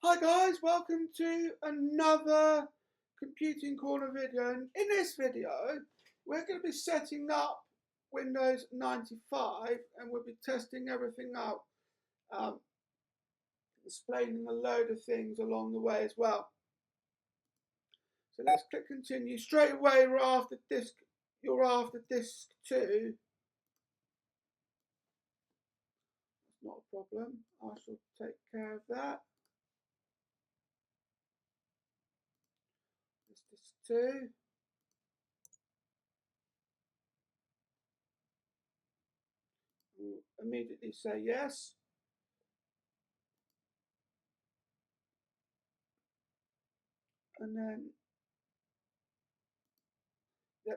Hi guys, welcome to another Computing Corner video, and in this video we're going to be setting up Windows 95 and we'll be testing everything out, explaining a load of things along the way as well. So let's click continue. Straight away you're after disk 2. It's not a problem, I shall take care of that. This disk 2. We'll immediately say yes. And then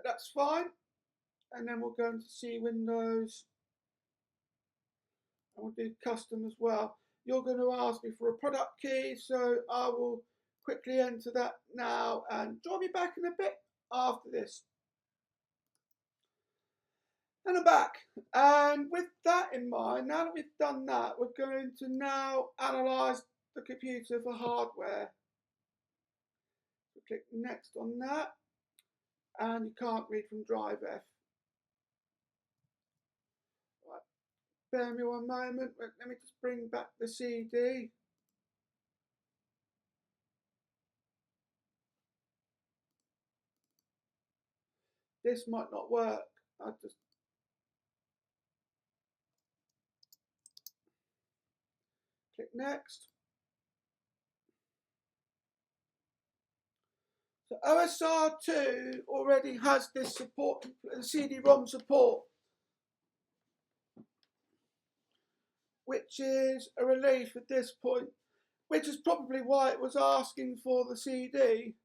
that's fine. And then we'll go into C Windows and we'll do custom as well. You're going to ask me for a product key, so I will quickly enter that now and join me back in a bit after this. And I'm back. And with that in mind, now that we've done that, we're going to now analyze the computer for hardware. So click next on that, and you can't read from drive F. Bear me one moment, let me just bring back the CD. This might not work. I'll just click next. So OSR2 already has this support, CD-ROM support, which is a relief at this point, which is probably why it was asking for the CD,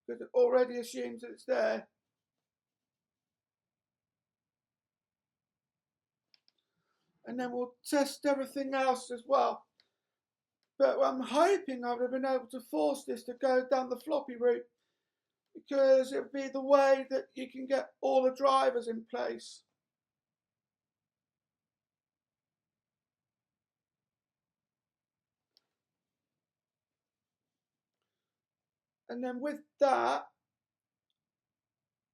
because it already assumes that it's there. And then we'll test everything else as well. But I'm hoping I would have been able to force this to go down the floppy route, because it would be the way that you can get all the drivers in place. And then with that,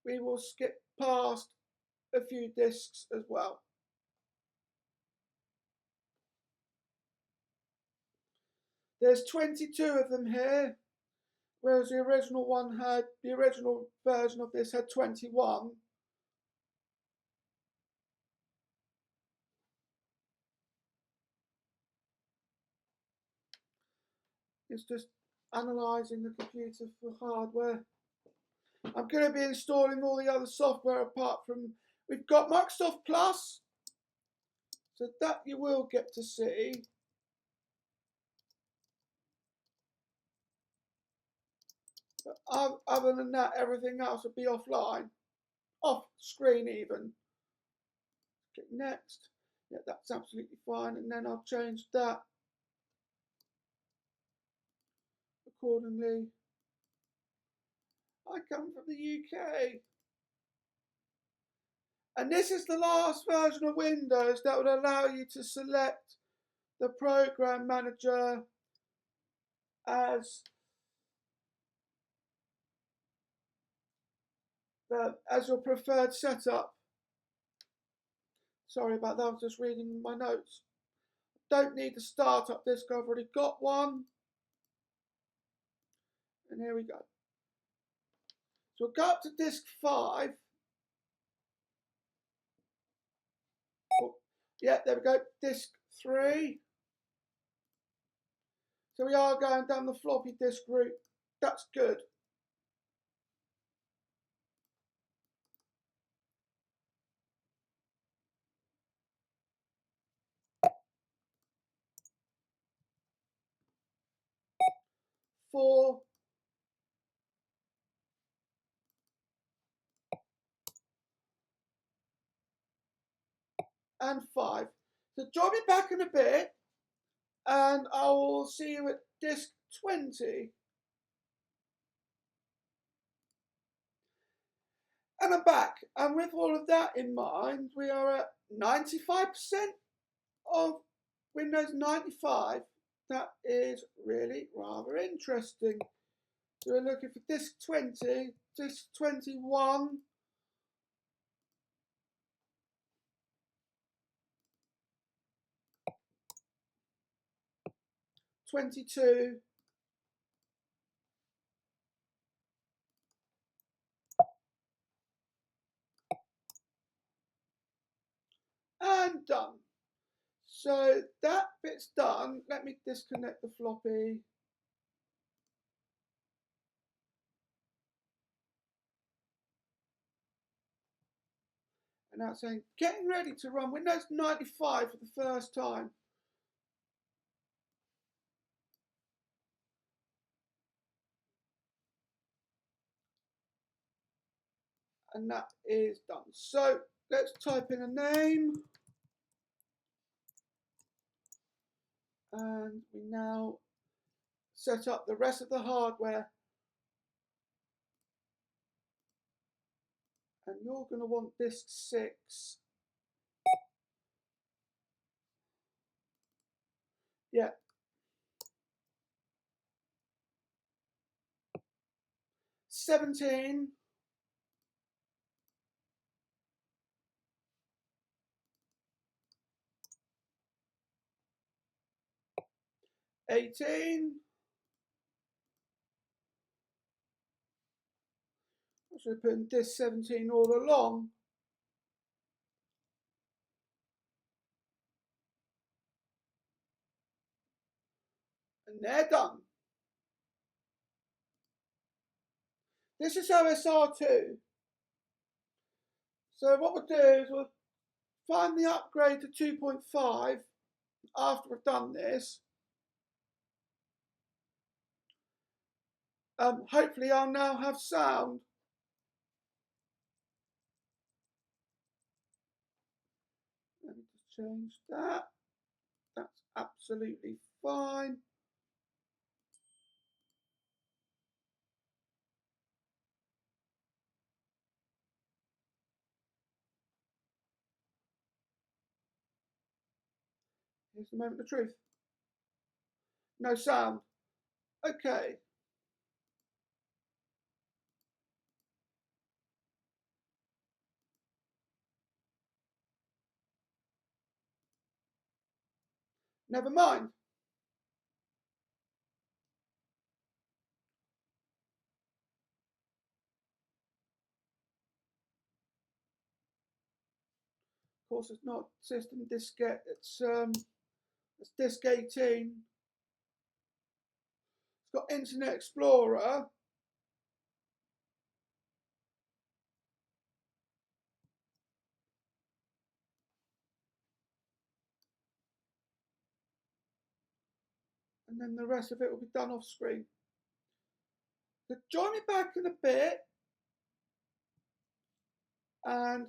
we will skip past a few disks as well. There's 22 of them here, whereas the original version of this had 21. It's just analysing the computer for hardware. I'm going to be installing all the other software apart from, we've got Microsoft Plus, so that you will get to see. But other than that, everything else will be offline, off screen even. Click next. Yeah, that's absolutely fine, and then I'll change that accordingly. I come from the UK. And this is the last version of Windows that would allow you to select the program manager as your preferred setup. Sorry about that, I was just reading my notes. Don't need the startup disk, I've already got one. And here we go. So we'll go up to disk 5. Oh, yeah, there we go, disk 3. So we are going down the floppy disk route. That's good. Four. And 5. So join me back in a bit and I will see you at disk 20. And I'm back. And with all of that in mind, we are at 95% of Windows 95. That is really rather interesting. So we're looking for disk 20, disk 21, 22, and done. So that bit's done. Let me disconnect the floppy. And now it's saying getting ready to run Windows 95 for the first time. And that is done. So let's type in a name. And we now set up the rest of the hardware. And you're going to want disk 6. Yeah. 17. 18. I should have put in disk 17 all along. And they're done. This is OSR2. So what we'll do is we'll find the upgrade to 2.5 after we've done this. Hopefully I'll now have sound. Let me just change that. That's absolutely fine. Here's the moment of truth. No sound. Okay. Never mind. Of course, it's not system diskette. It's disk 18. It's got Internet Explorer. And then the rest of it will be done off screen. So join me back in a bit and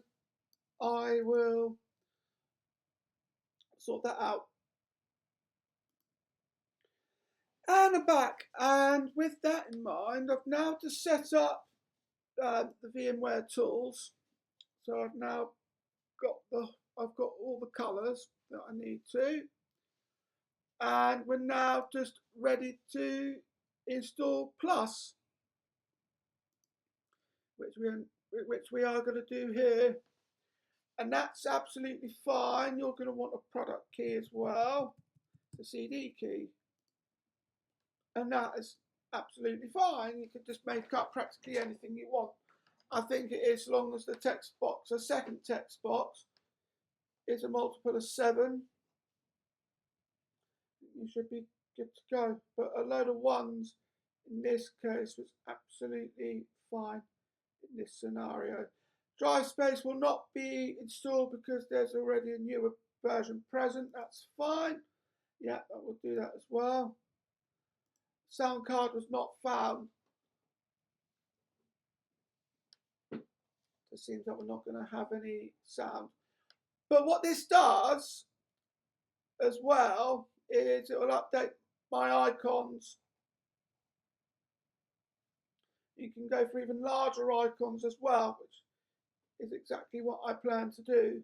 I will sort that out. And I'm back, and with that in mind, I've now just set up the VMware tools. So I've now I've got all the colours that I need to, and we're now just ready to install Plus, which we are going to do here, and that's absolutely fine. You're going to want a product key as well, the CD key. And that is absolutely fine. You can just make up practically anything you want. I think it is, as long as the text box, a second text box, is a multiple of 7. You should be good to go. But a load of 1s in this case was absolutely fine in this scenario. Drive space will not be installed because there's already a newer version present. That's fine. Yeah, that will do that as well. Sound card was not found. It seems like we're not going to have any sound. But what this does as well is it will update my icons. You can go for even larger icons as well, which is exactly what I plan to do.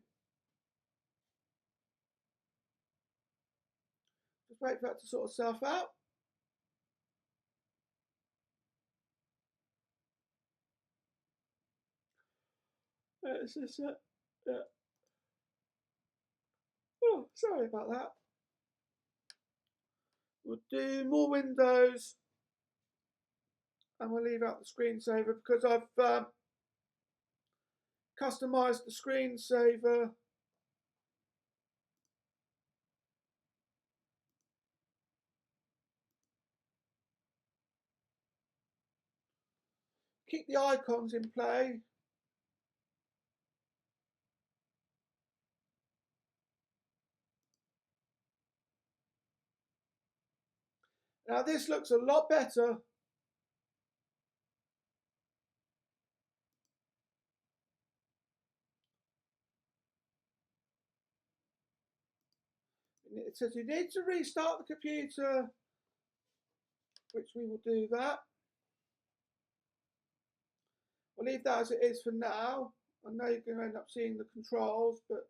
Just wait for that to sort itself out. It's just, yeah. Oh, sorry about that. We'll do more windows and we'll leave out the screensaver because I've customized the screensaver keep the icons in play. Now this looks a lot better. It says you need to restart the computer, which we will do that. We'll leave that as it is for now. I know you're going to end up seeing the controls, but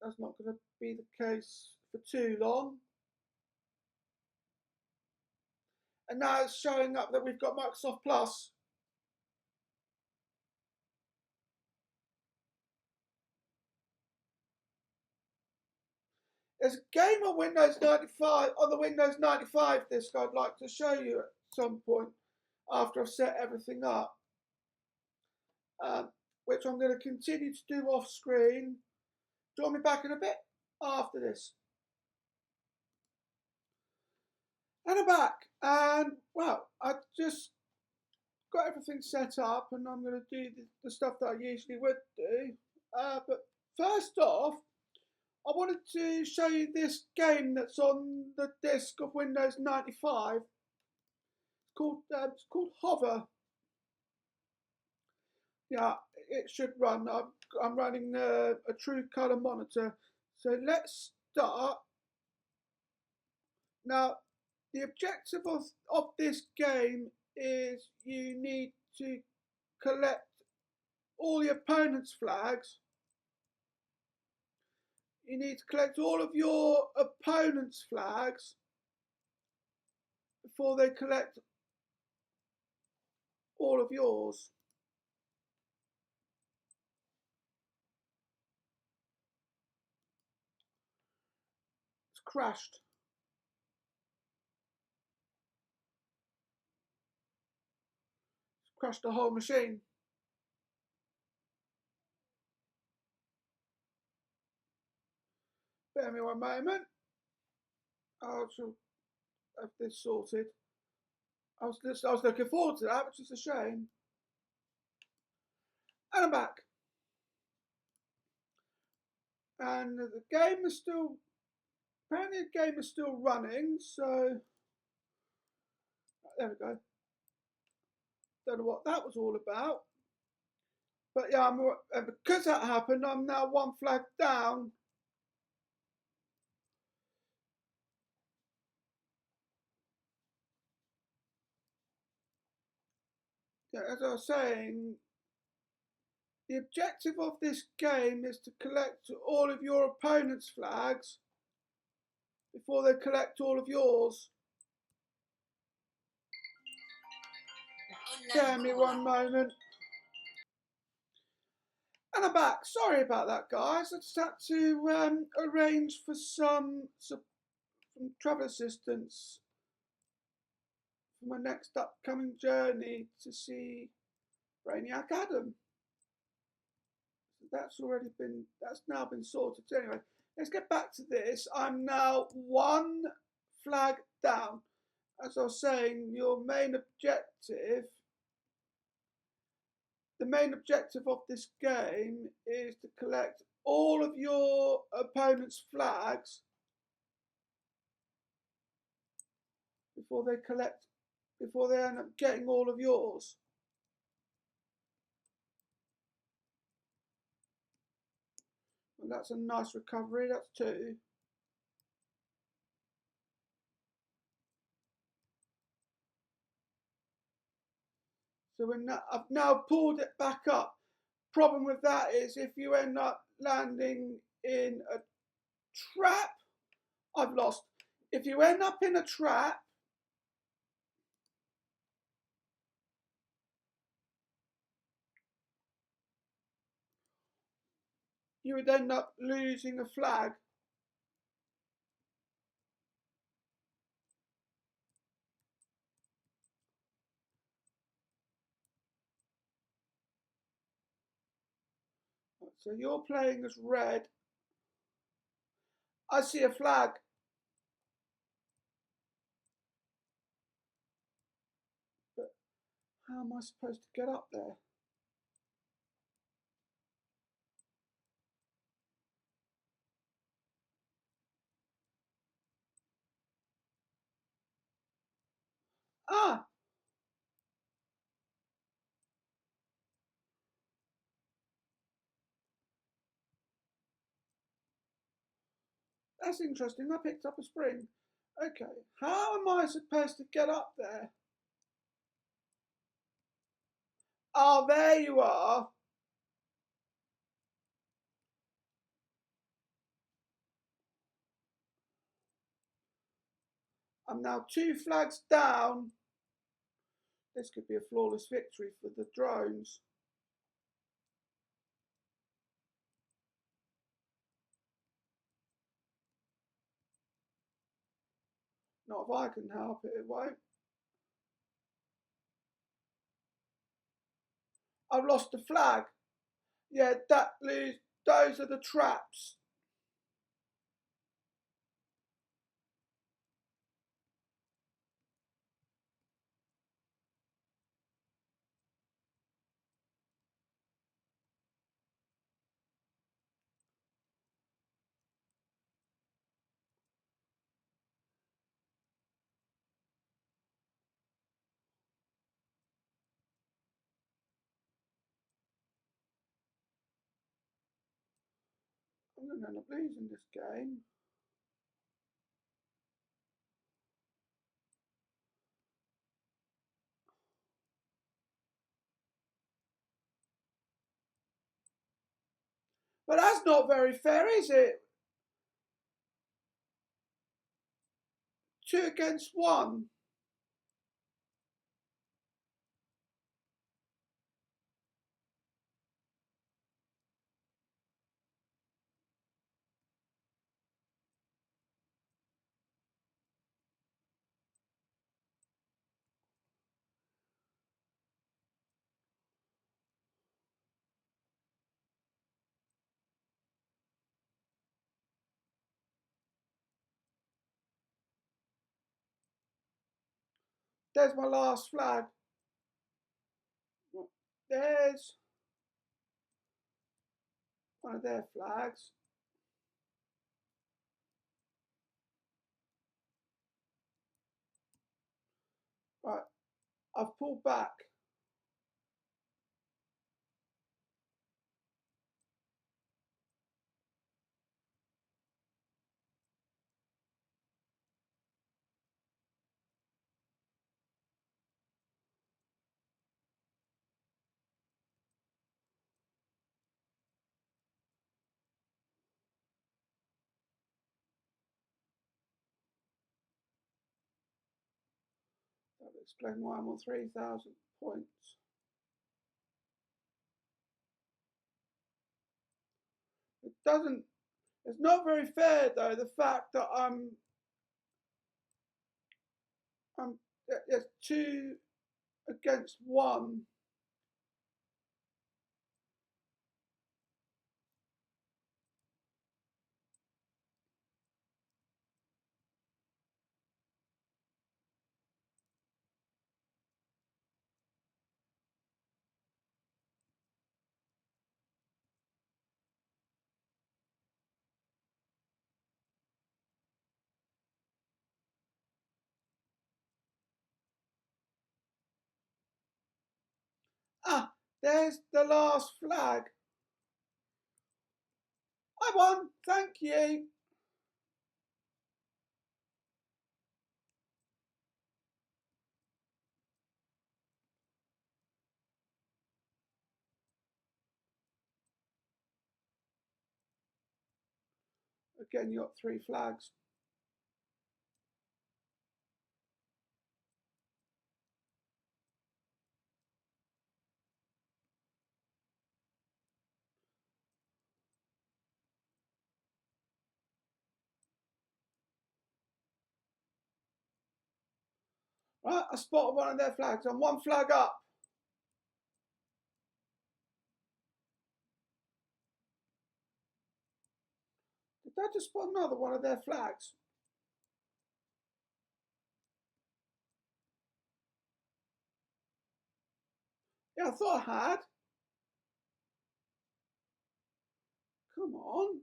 that's not going to be the case for too long. And now it's showing up that we've got Microsoft Plus. There's a game on Windows 95, on the Windows 95 disk I'd like to show you at some point after I've set everything up, which I'm going to continue to do off screen. Join me back in a bit after this. And I'm back, and well, I just got everything set up and I'm going to do the stuff that I usually would do. But first off, I wanted to show you this game that's on the disk of Windows 95. It's called Hover. Yeah, it should run. I'm running a true color monitor. So let's start. Now, the objective of this game is you need to collect all the opponent's flags. You need to collect all of your opponent's flags before they collect all of yours. It's crashed. It's crashed the whole machine. Bear me one moment. I shall have this sorted. I was looking forward to that, which is a shame. And I'm back. And the game is still, apparently the game is still running, so there we go. Don't know what that was all about. But yeah, because that happened, I'm now one flag down. Yeah, as I was saying, the objective of this game is to collect all of your opponent's flags before they collect all of yours. Bear me one moment. And I'm back. Sorry about that, guys. I just had to arrange for some travel assistance for my next upcoming journey to see Brainiac Adam. That's now been sorted. So anyway, let's get back to this. I'm now one flag down. As I was saying, the main objective of this game is to collect all of your opponent's flags before they end up getting all of yours. And that's a nice recovery. That's 2. So I've now pulled it back up. Problem with that is if you end up landing in a trap, I've lost. If you end up in a trap, you would end up losing a flag. So you're playing as red. I see a flag. But how am I supposed to get up there? Ah! That's interesting. I picked up a spring. Okay, how am I supposed to get up there? Oh, there you are. I'm now 2 flags down. This could be a flawless victory for the drones. Not if I can help it, it won't. I've lost the flag. Yeah, those are the traps. I'm going to end up losing this game. But that's not very fair, is it? 2 against 1. There's my last flag. There's one of their flags. Right, I've pulled back. That will explain why I'm on 3,000 points. It doesn't, it's not very fair though, the fact that there's 2 against 1. Ah, there's the last flag. I won, thank you. Again, you got 3 flags. Right, I spotted one of their flags. I'm one flag up. Did I just spot another one of their flags? Yeah, I thought I had. Come on.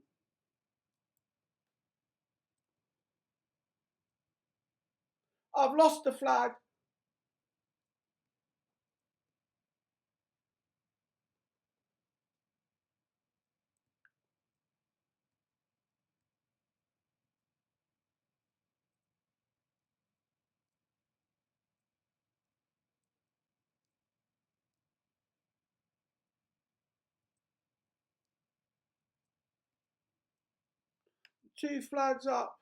I've lost the flag. Two flags up.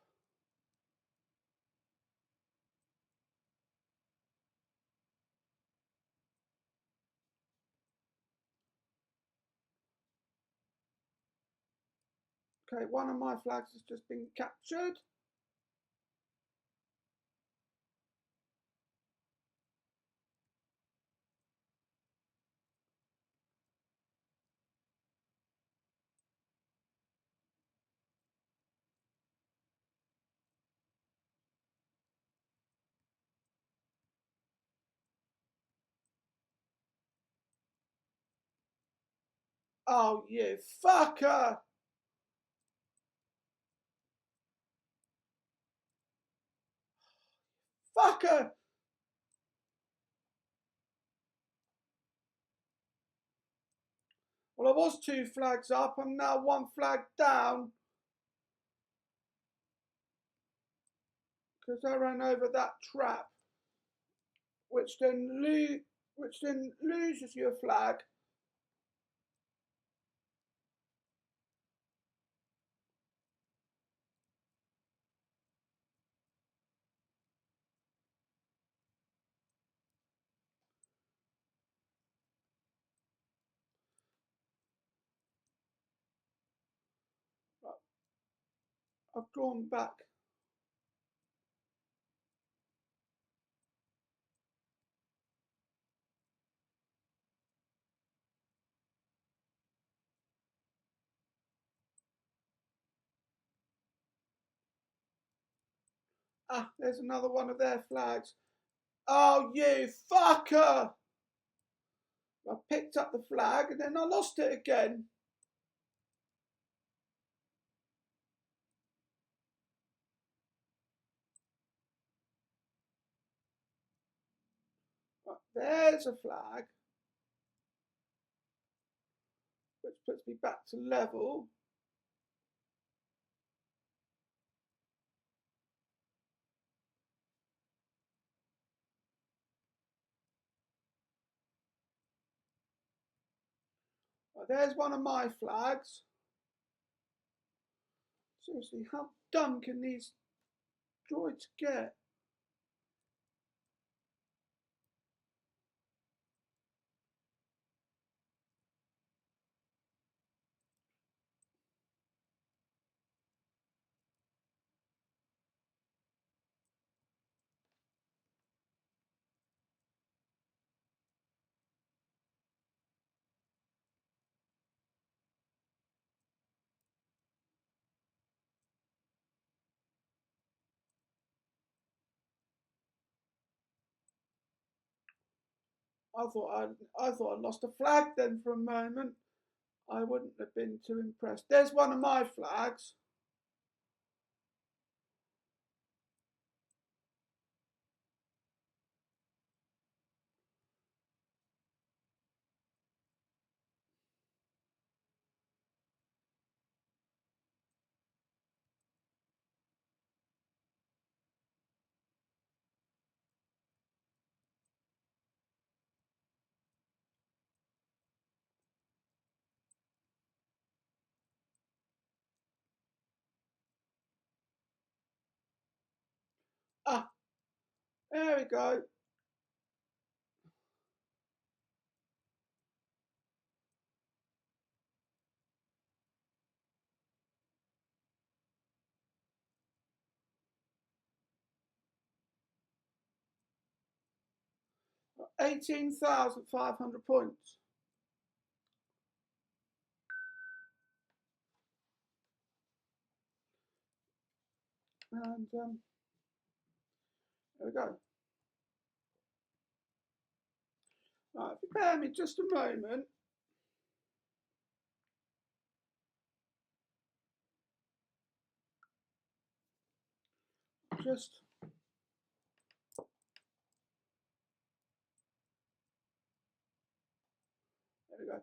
Okay, one of my flags has just been captured. Oh, you fucker! Fucker! Well, I was two flags up. I'm now one flag down because I ran over that trap, which then loses your flag. I've drawn back. Ah, there's another one of their flags. Oh, you fucker! I picked up the flag and then I lost it again. Right, there's a flag, which puts me back to level. Right, there's one of my flags. Seriously, how dumb can these droids get? I thought I lost a flag then for a moment. I wouldn't have been too impressed. There's one of my flags. Ah, there we go. 18,500 points. And there we go. Right, if you bear me just a moment. There we go.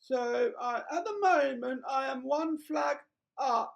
So at the moment, I am one flag up.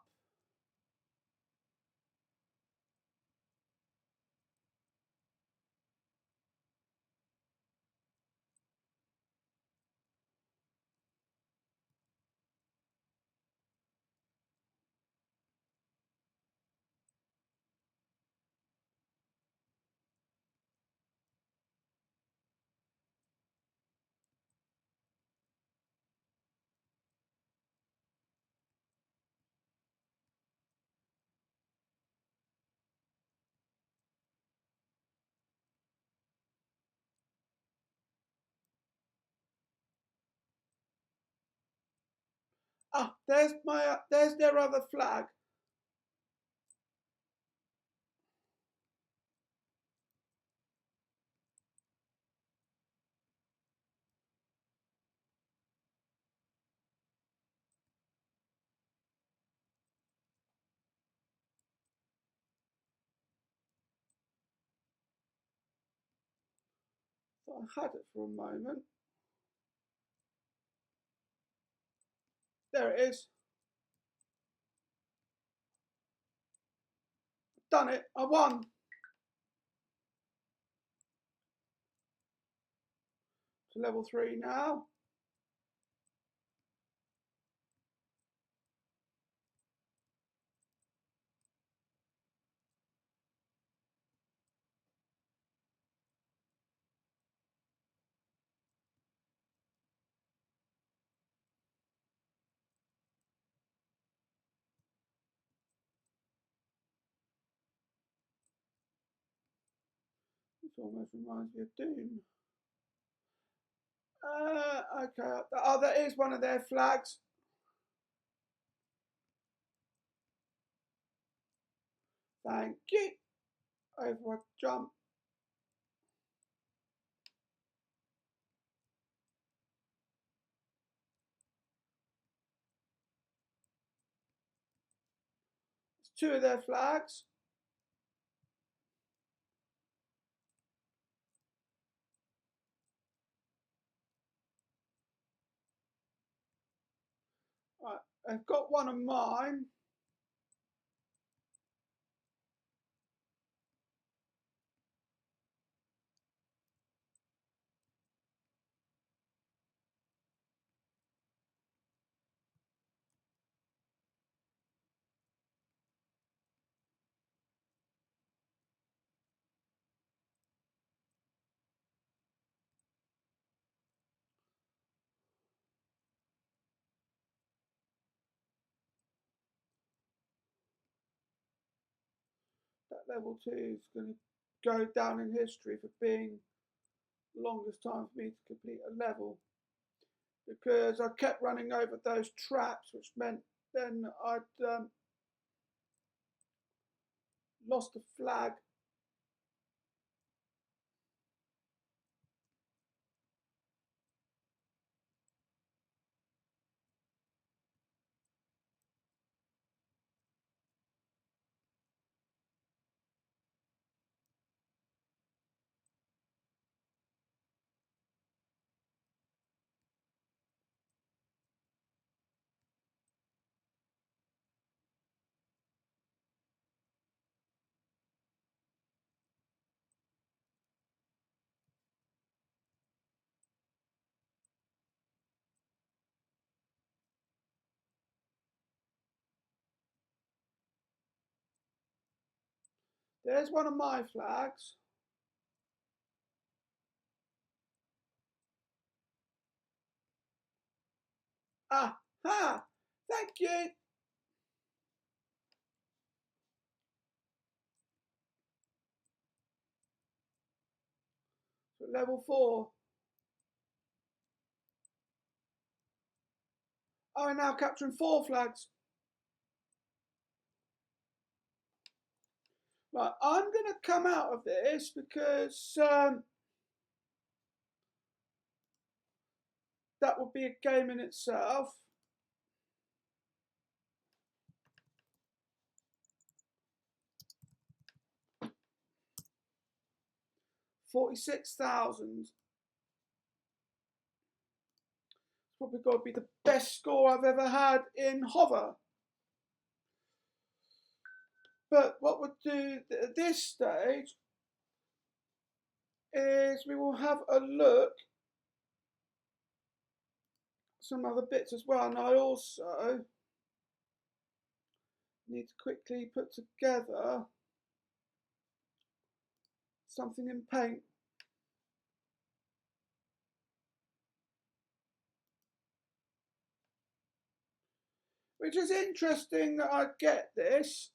Ah, there's their other flag. So I had it for a moment. There it is. Done it. I won. To level 3 now. This almost reminds me of Doom. Okay. Oh, that is one of their flags. Thank you. Over a jump. It's 2 of their flags. Right, I've got one of mine. That level 2 is going to go down in history for being the longest time for me to complete a level, because I kept running over those traps, which meant then I'd lost a flag. There's one of my flags. Ah, ha! Thank you. So level 4. Oh, I'm now capturing 4 flags. Right, I'm going to come out of this because that would be a game in itself. $46,000. Probably got to be the best score I've ever had in hover. But what we'll do at this stage is we will have a look at some other bits as well. And I also need to quickly put together something in Paint. Which is interesting that I get this.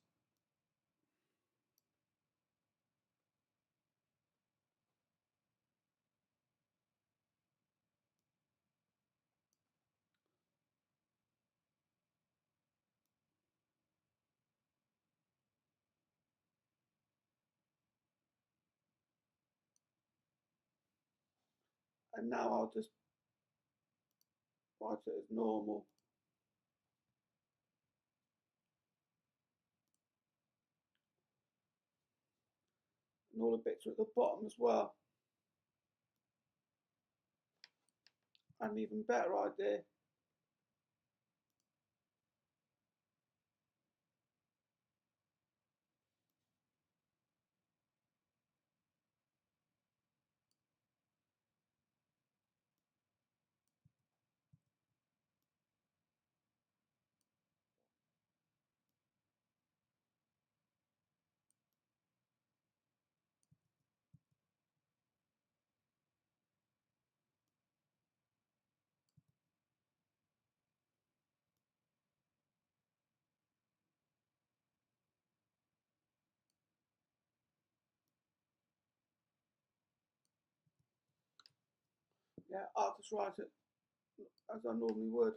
And now I'll just write it as normal. And all the bits are at the bottom as well. An even better idea. Yeah, I'll just write it as I normally would.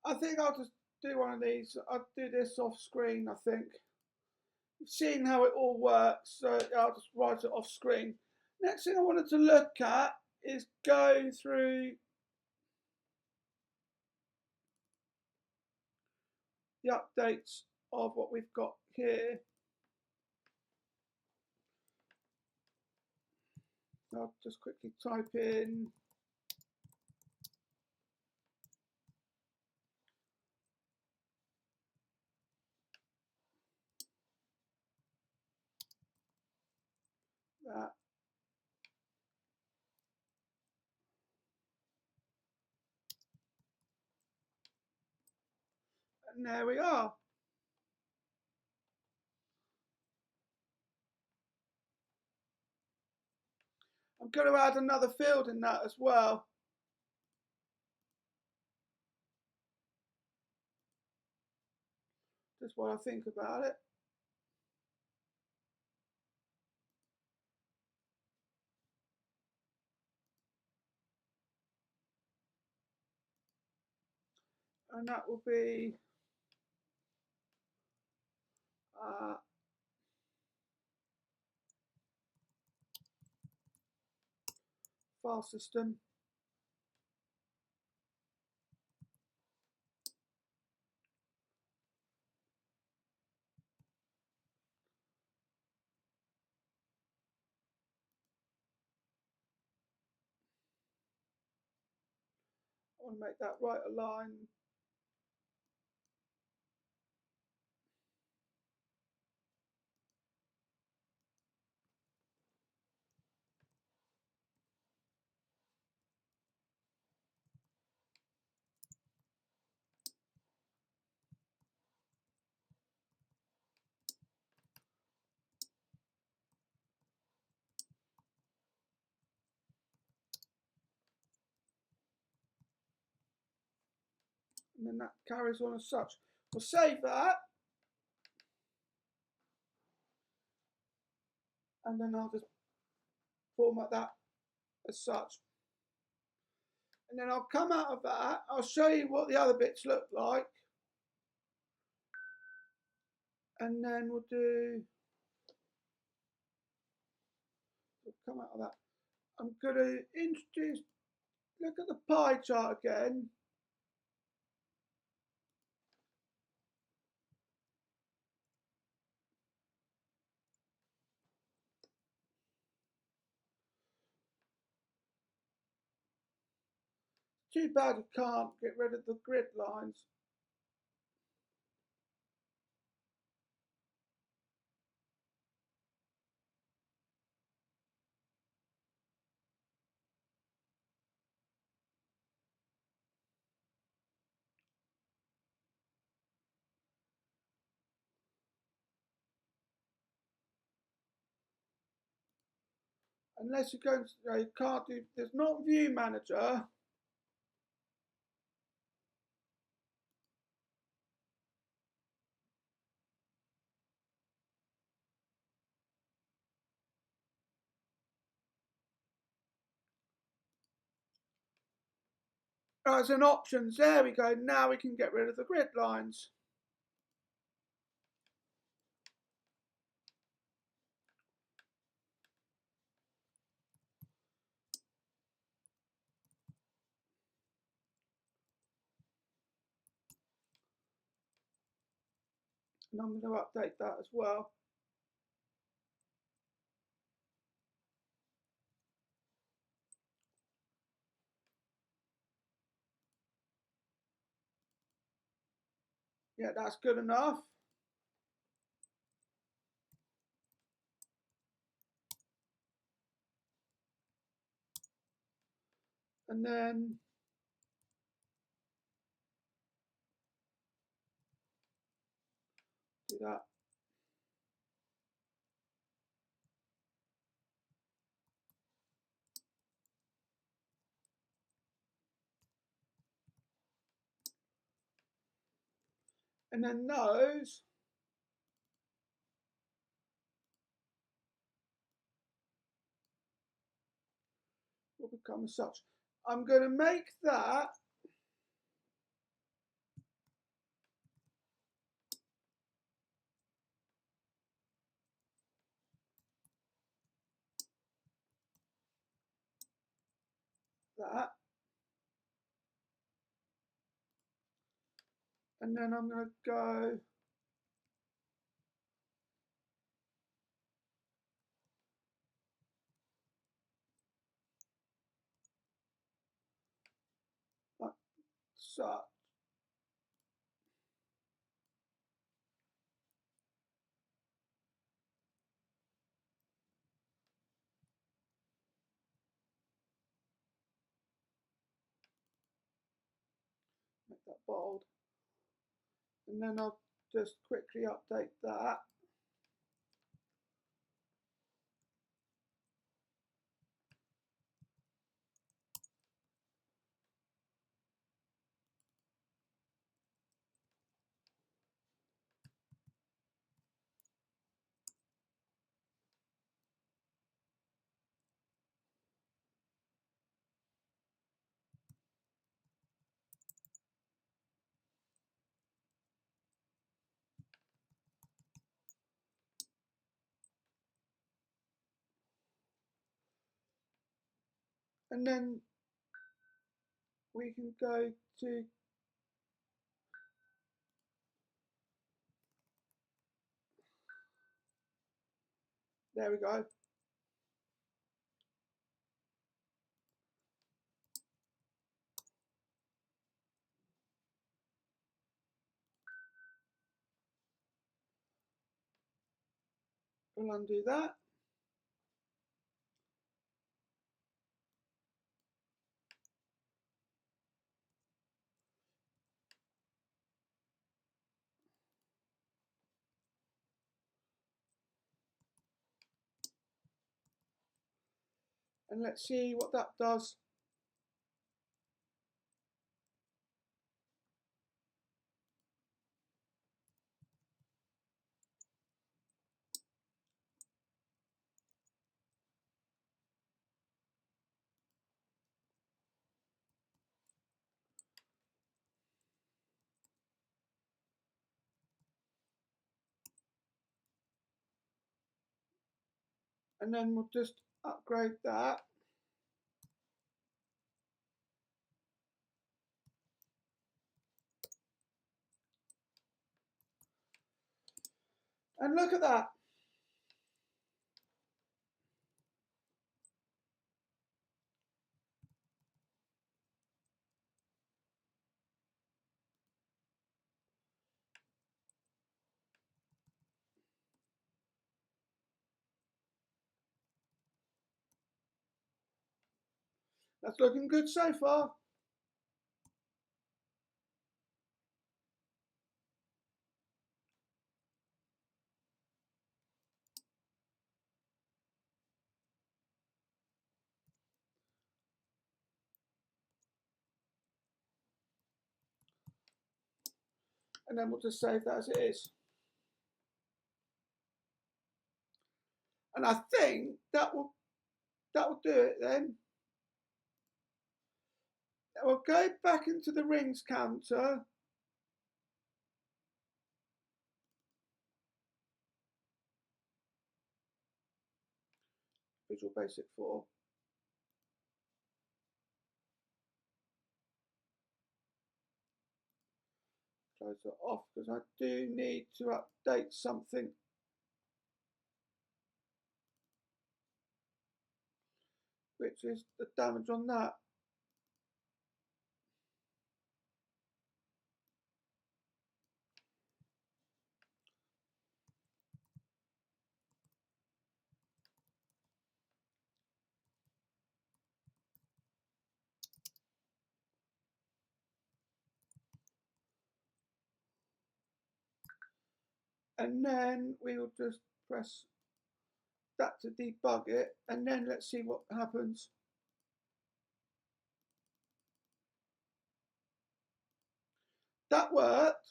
I think I'll just do one of these. I'll do this off screen, I think. You've seen how it all works, so I'll just write it off screen. Next thing I wanted to look at is go through the updates of what we've got here. I'll just quickly type in that. And there we are. I'm going to add another field in that as well. Just what I think about it. And that will be file system. I want to make that right align. and then that carries on as such. We'll save that, and then I'll just format that as such. And then I'll come out of that, I'll show you what the other bits look like, and then we'll come out of that. I'm going to introduce, look at the pie chart again. Too bad you can't get rid of the grid lines. Unless you go, you can't do, there's not view manager. As an options, there we go. Now we can get rid of the grid lines. And I'm going to update that as well. Yeah, that's good enough. And then do that. And then those will become such. I'm going to make that that. And then I'm going to go like such. Make that bold. And then I'll just quickly update that. And then we can go to there we go. We'll undo that. And let's see what that does. and then we'll just upgrade that. And look at that. That's looking good so far. And then we'll just save that as it is. And I think that will do it then. We'll go back into the rings counter. Visual Basic 4. Close it off because I do need to update something. Which is the damage on that. And then we will just press that to debug it, and then let's see what happens. That worked.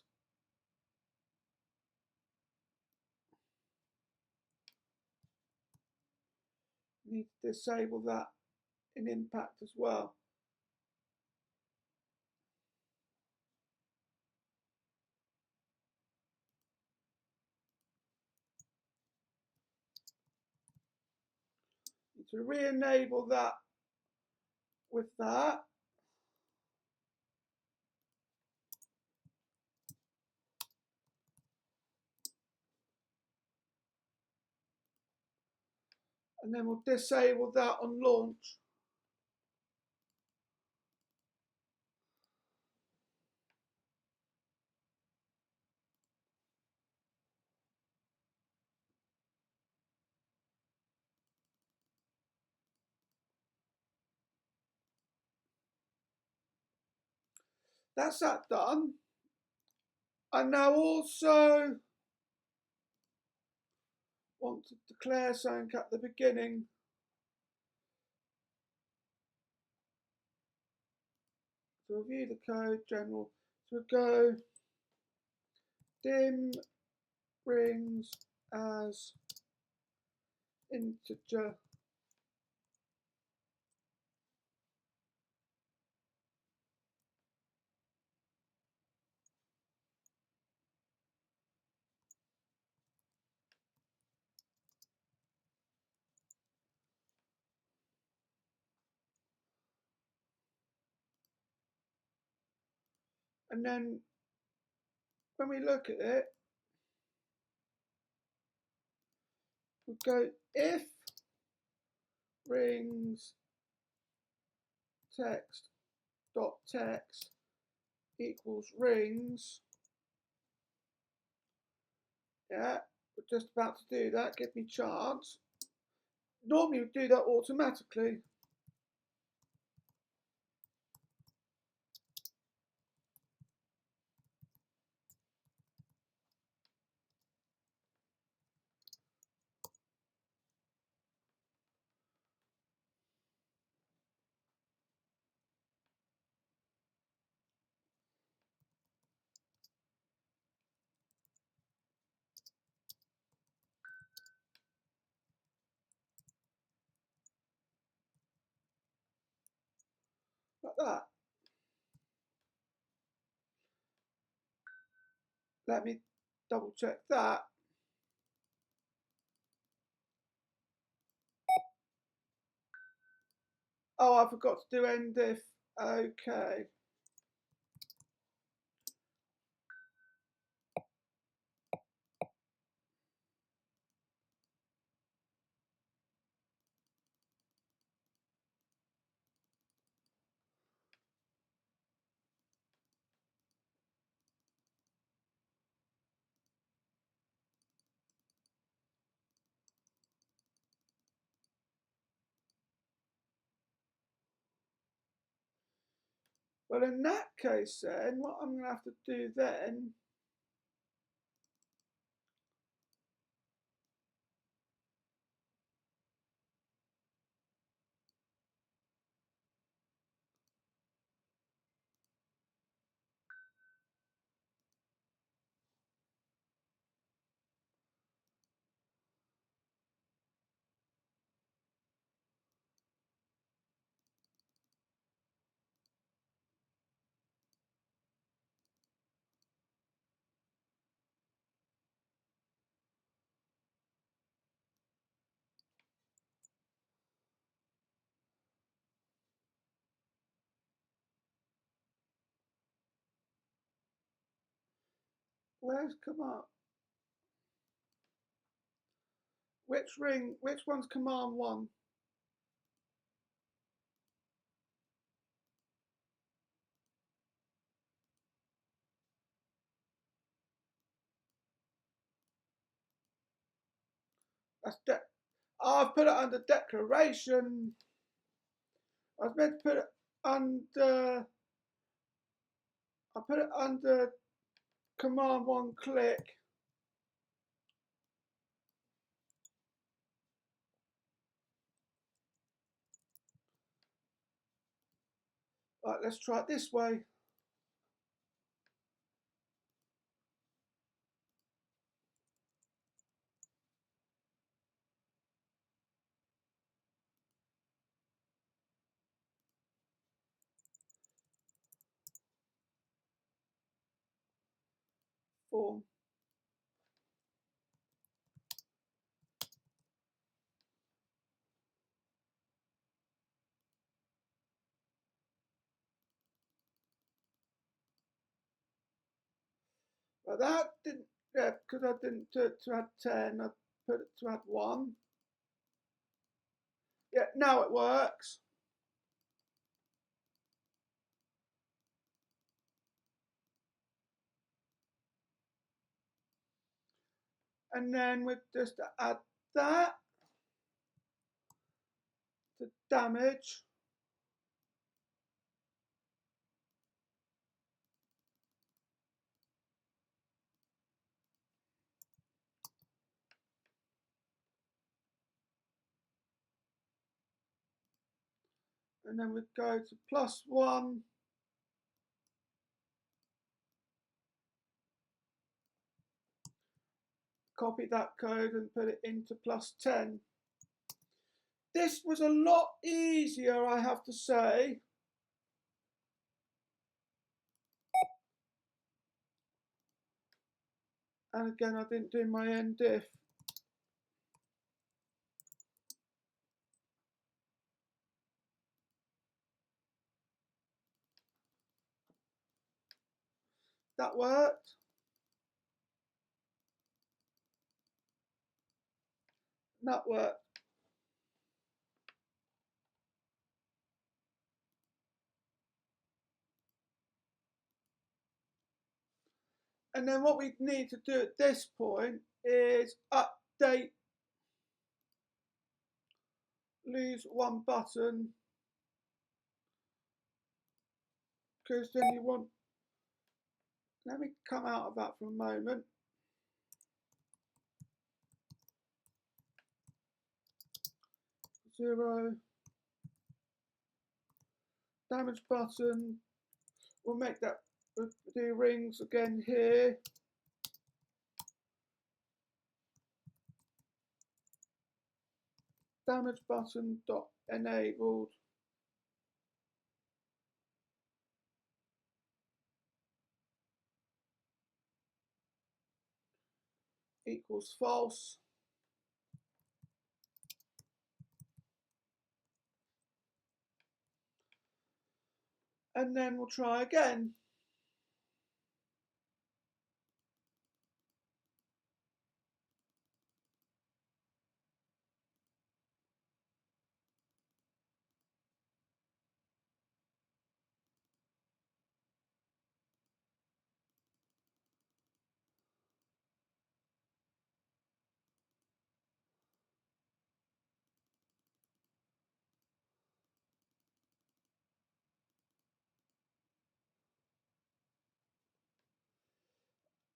Need to disable that in impact as well. Need to re-enable that with that. And then we'll disable that on launch. That's that done. I now also want to declare something at the beginning. So review the code, general. So we'll go dim rings as integer. And then when we look at it, we'll go if rings text dot text equals rings. Yeah, we're just about to do that. Give me chance. Normally we do that automatically. Like that. Let me double check that. Oh, I forgot to do end if. Okay. Well, in that case then, what I'm going to have to do then where's command? Which one's command 1? That's I've put it under declaration. I was meant to put it under. I put it under command 1 click. Right, let's try it this way. Form. But that didn't, yeah, because I didn't do it to add 10, I put it to add 1. Yeah, now it works. And then we just add that to damage. And then we go to +1. Copy that code and put it into +10. This was a lot easier, I have to say. And again, I didn't do my end if. That worked. That worked. And then what we need to do at this point is update, lose one button, because then you want, let me come out of that for a moment. Zero, damage button, we'll make that, we'll do rings again here. Damage button dot enabled equals false. and then we'll try again.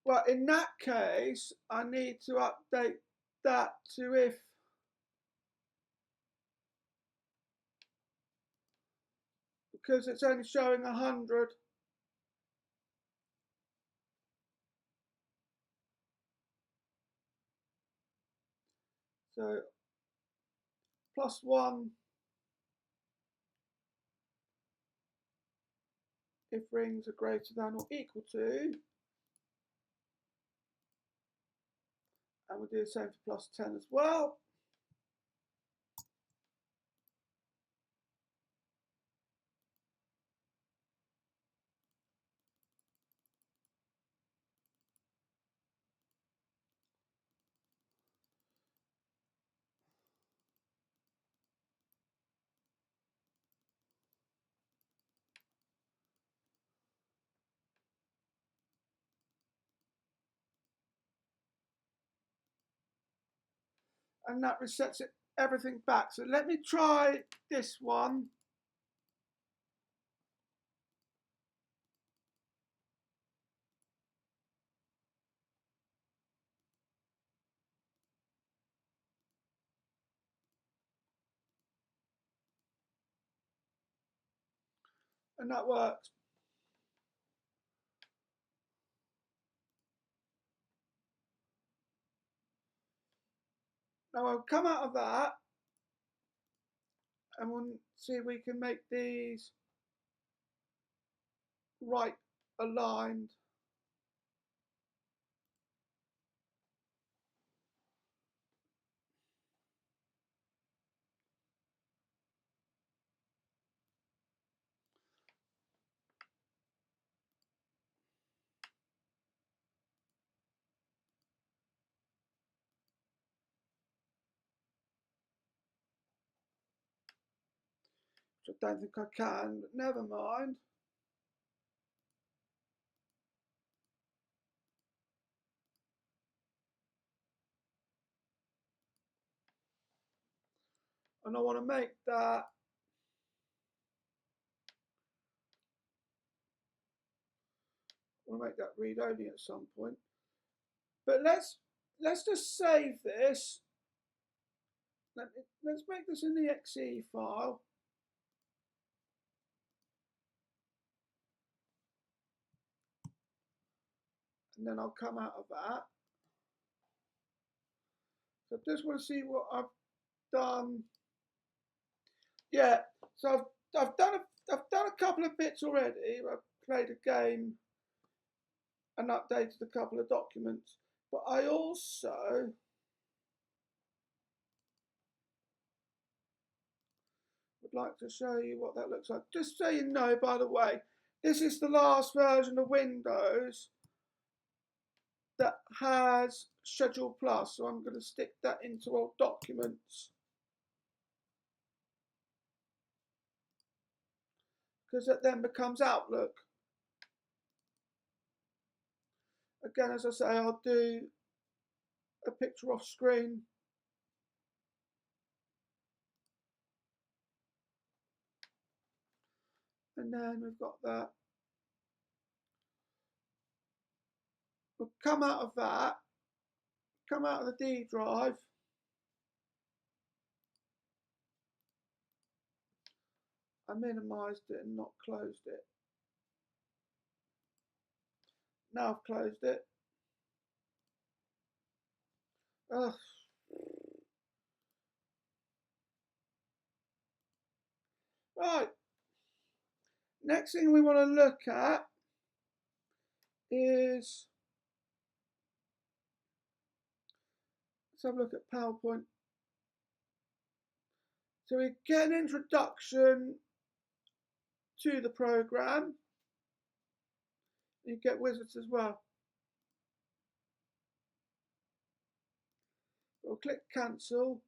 Well, in that case, I need to update that to if because it's only showing 100. So +1 if rings are greater than or equal to, and we'll do the same for +10 as well. And that resets it everything back. So let me try this one. And that works. Now I'll come out of that and we'll see if we can make these right aligned. Which I don't think I can, but never mind. And I want to make that read only at some point. But let's just save this. Let's make this an exe file. And then I'll come out of that. So I just want to see what I've done. Yeah, so I've done a couple of bits already. I've played a game and updated a couple of documents. But I also would like to show you what that looks like. Just so you know, by the way, this is the last version of Windows that has Schedule Plus. So I'm going to stick that into all documents. Because it then becomes Outlook. Again, as I say, I'll do a picture off screen. And then we've got that. We'll come out of that, come out of the D drive. I minimized it and not closed it. Now I've closed it. Ugh. Right. Next thing we want to look at is, let's have a look at PowerPoint. So we get an introduction to the program. You get wizards as well. We'll click cancel.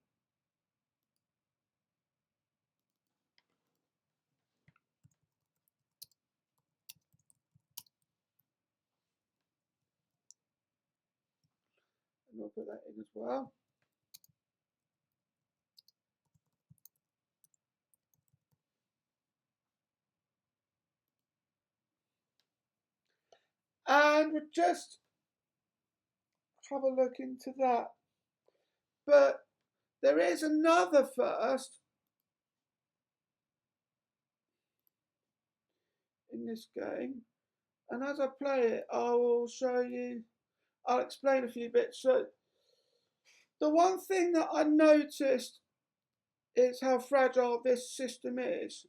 And we'll put that in as well. And we'll just have a look into that. But there is another first in this game. And as I play it, I will show you, I'll explain a few bits. So the one thing that I noticed is how fragile this system is.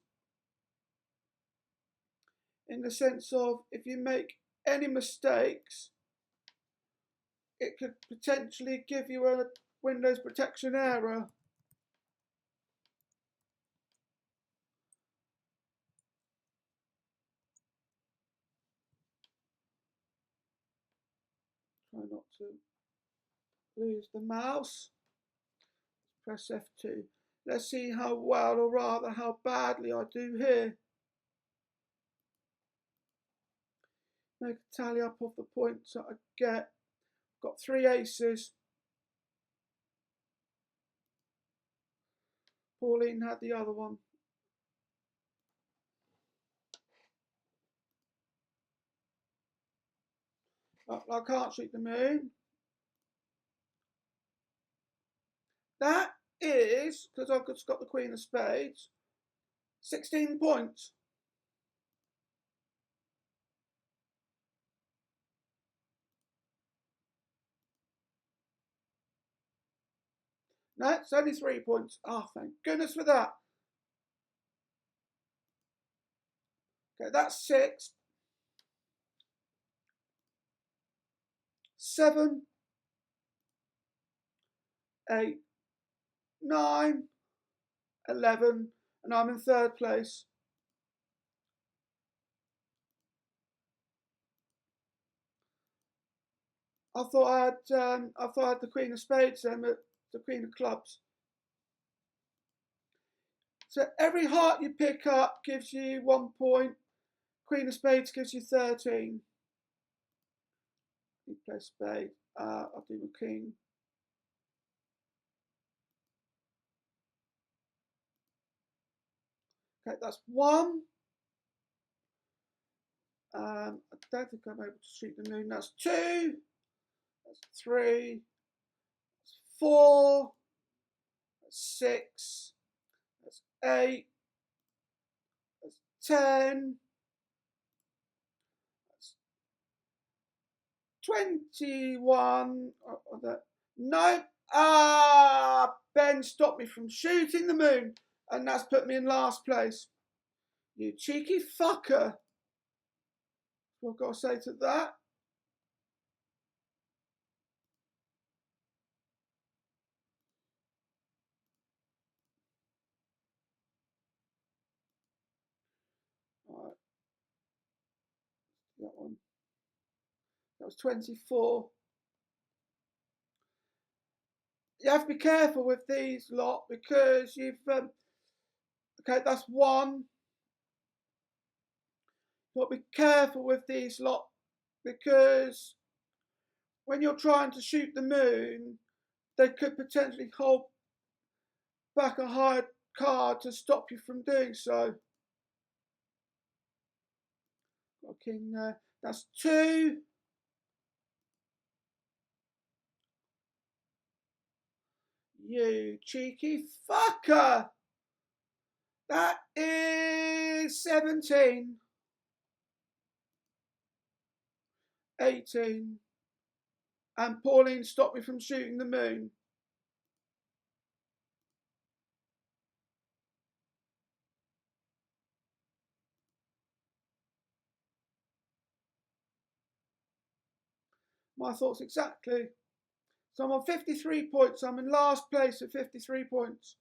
In the sense of, if you make any mistakes, it could potentially give you a Windows protection error. Try not to lose the mouse. Press F2. Let's see how well, or rather how badly I do here. Make a tally up of the points that I get. Got 3 aces. Pauline had the other one. I can't shoot the moon. That is, because I've just got the Queen of Spades, 16 points. No, it's only 3 points. Oh, thank goodness for that. Okay, that's 6. 7, 8, 9, 11, and I'm in 3rd place. I thought I had the Queen of Spades then, but the Queen of Clubs. So every heart you pick up gives you 1 point. Queen of Spades gives you 13. You play spade. I'll do the king. Okay, that's 1. I don't think I'm able to shoot the moon. That's 2. That's 3. That's 4. That's 6. That's 8. That's 10. That's 21. No. Ben stopped me from shooting the moon, and that's put me in last place. You cheeky fucker. What I've got to say to that? Alright. That one. That was 24. You have to be careful with these lot because you've okay, that's 1. You've got to be careful with these lot because when you're trying to shoot the moon, they could potentially hold back a high card to stop you from doing so. Got king there. That's 2. You cheeky fucker. That is 17. 18. And Pauline stopped me from shooting the moon. My thoughts exactly. So I'm on 53 points. I'm in last place at 53 points.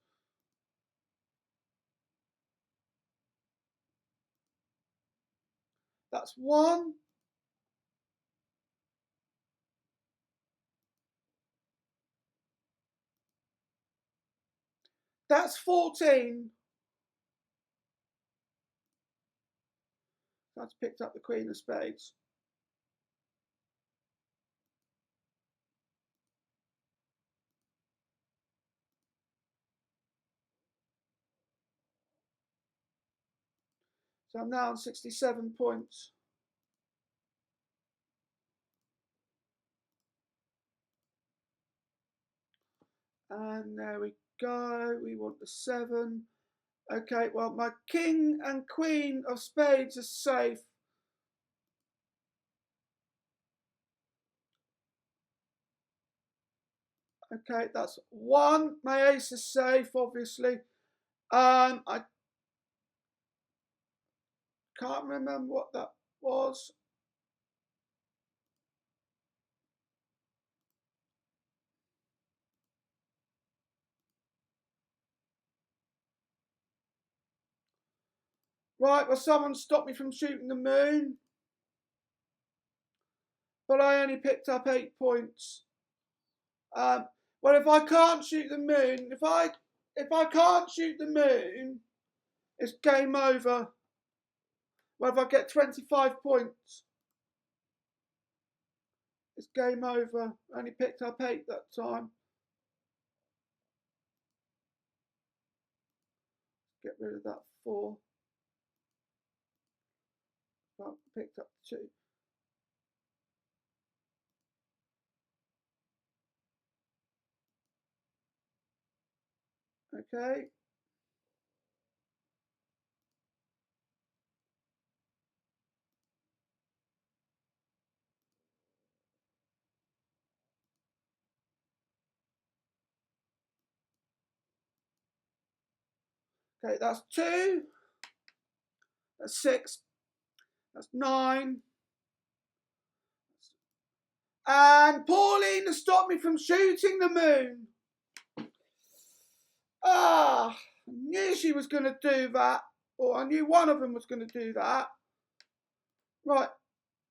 That's 1. That's 14. That's picked up the Queen of Spades. So I'm now on 67 points. And there we go. We want the 7. Okay, well, my King and Queen of Spades are safe. Okay, that's 1. My ace is safe, obviously. I can't remember what that was. Right, well, someone stopped me from shooting the moon. But I only picked up 8 points. Well, if I can't shoot the moon, if I can't shoot the moon, it's game over. Well, if I get 25 points, it's game over. I only picked up 8 that time. Get rid of that 4. Well, picked up 2. Okay. Okay, that's 2. That's 6. That's 9. And Pauline has stopped me from shooting the moon. I knew she was going to do that. Or I knew one of them was going to do that. Right.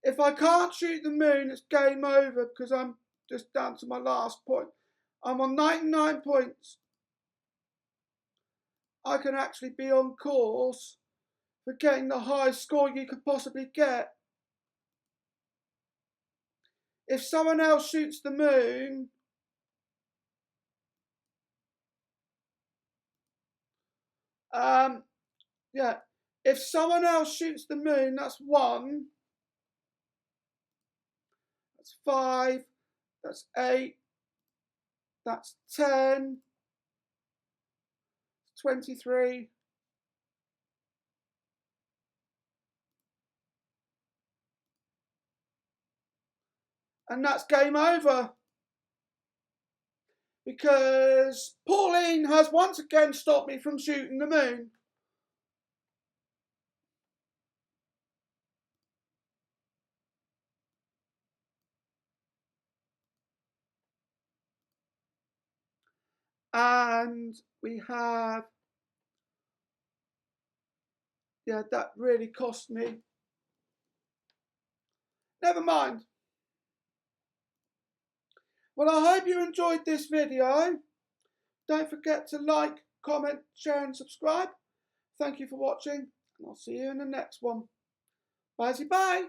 If I can't shoot the moon, it's game over because I'm just down to my last point. I'm on 99 points. I can actually be on course for getting the highest score you could possibly get. If someone else shoots the moon, yeah, if someone else shoots the moon, that's 1, that's 5, that's 8, that's 10, 23, and that's game over. Because Pauline has once again stopped me from shooting the moon. And we have, yeah, that really cost me. Never mind. Well, I hope you enjoyed this video. Don't forget to like, comment, share and subscribe. Thank you for watching, and I'll see you in the next one. Bye-bye.